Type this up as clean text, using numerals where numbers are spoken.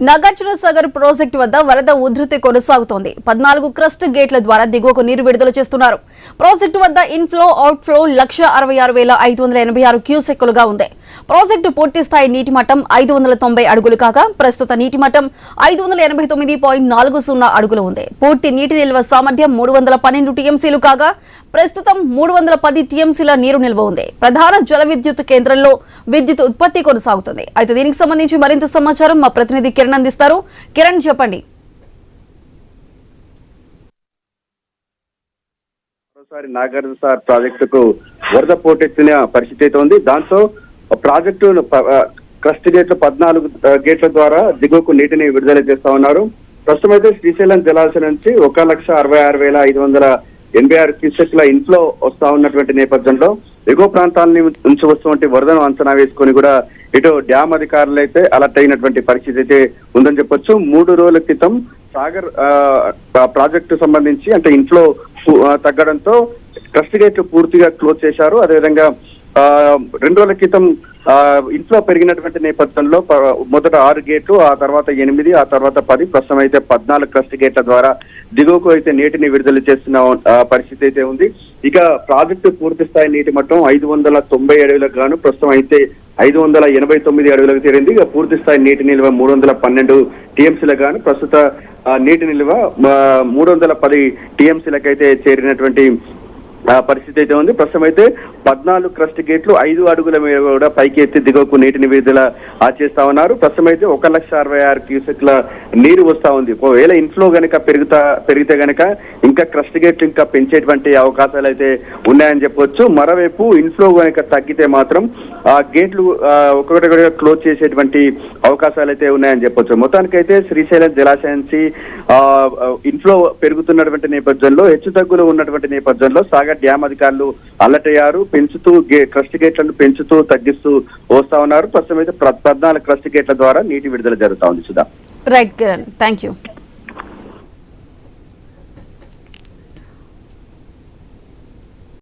Nagarjuna Sagar project వద్ద వరద ఉధృతి కొనసాగుతోంది. 14 క్రస్ట్ గేట్ల ద్వారా దిగువకు నీరు విడుదల చేస్తున్నారు. ప్రాజెక్టు వద్ద ఇన్ఫ్లో అవుట్ఫ్లో 166,586 క్యూసెక్కులుగా ఉంది. ప్రాజెక్టు పూర్తి స్థాయి నీటి మట్టం 590 అడుగులు కాగా ప్రస్తుత నీటి మట్టం 589.40 అడుగులు ఉంది. పూర్తి నీటి నిల్వ సామర్థ్యం 312 టీఎంసీలు కాగా ప్రస్తుతం 310 టీఎంసీల నీరు నిల్వ ఉంది. ప్రధాన జల విద్యుత్ కేంద్రంలో విద్యుత్ ఉత్పత్తి కొనసాగుతుంది. అయితే దీనికి సంబంధించి మరింత సమాచారం మా ప్రతినిధి కిరణ్ అందిస్తారు. కిరణ్, చెప్పండి. నాగార్జున సాగర్ ప్రాజెక్టుకు వరద పోటెత్తిన పరిస్థితి అయితే ఉంది. దాంతో ప్రాజెక్టు క్రస్ట్ గేట్లు 14 గేట్ల ద్వారా దిగువకు నీటిని విడుదల చేస్తా ఉన్నారు. ప్రస్తుతం అయితే శ్రీశైలం జలాశయం నుంచి 1,66,586 క్యూసెక్ల ఇన్ఫ్లో వస్తా ఉన్నటువంటి నేపథ్యంలో ఎగువ ప్రాంతాల నుంచి వస్తున్నటువంటి వరదను అంచనా వేసుకొని కూడా ఇటు డ్యామ్ అధికారులు అయితే అలర్ట్ అయినటువంటి పరిస్థితి అయితే ఉందని చెప్పొచ్చు. 3 రోజుల క్రితం సాగర్ ప్రాజెక్టు సంబంధించి అంటే ఇన్ఫ్లో తగ్గడంతో క్రస్ట్ గేట్లు పూర్తిగా క్లోజ్ చేశారు. అదేవిధంగా 2 రోజుల క్రితం ఇంట్లో పెరిగినటువంటి నేపథ్యంలో మొదట 6 గేట్లు, ఆ తర్వాత 8, ఆ తర్వాత 10, ప్రస్తుతం అయితే 14 క్రస్ట్ గేట్ల ద్వారా దిగువకు అయితే నీటిని విడుదల చేస్తున్న పరిస్థితి అయితే ఉంది. ఇక ప్రాజెక్టు పూర్తి స్థాయి నీటి మట్టం 590 అడుగులకు గాను ప్రస్తుతం అయితే 589 అడుగులకు చేరింది. ఇక పూర్తి స్థాయి నీటి నిల్వ 312 టీఎంసీలకు గాను ప్రస్తుత నీటి నిల్వ 310 టీఎంసీలకు అయితే చేరినటువంటి పరిస్థితి అయితే ఉంది. ప్రస్తుతం అయితే 14 క్రస్ట్ గేట్లు 5 అడుగుల మీద కూడా పైకి ఎత్తి దిగువకు నీటిని విడుదల చేస్తా ఉన్నారు. ప్రస్తుతం అయితే 1,66,000 క్యూసెక్ల నీరు వస్తా ఉంది. ఒకవేళ ఇన్ఫ్లో గనక పెరిగితే గనక ఇంకా క్రస్ట్ గేట్లు ఇంకా పెంచేటువంటి అవకాశాలు అయితే ఉన్నాయని చెప్పొచ్చు. మరోవైపు ఇన్ఫ్లో గనక తగ్గితే మాత్రం ఆ గేట్లు ఒక్కొక్కటిగా క్లోజ్ చేసేటువంటి అవకాశాలు అయితే ఉన్నాయని చెప్పొచ్చు. మొత్తానికైతే శ్రీశైలం జలాశయం నుంచి ఇన్ఫ్లో పెరుగుతున్నటువంటి నేపథ్యంలో హెచ్చుతగ్గులు ఉన్నటువంటి నేపథ్యంలో సాగర్ డ్యామ్ అధికారులు అలర్ట్ అయ్యారు. పెంచుతూ క్రస్ట్ గేట్లను పెంచుతూ తగ్గిస్తూ వస్తా ఉన్నారు. ప్రస్తుతం అయితే 14 క్రస్ట్ గేట్ల ద్వారా నీటి విడుదల జరుగుతా ఉంది. Sudha. Right Kiran, thank you.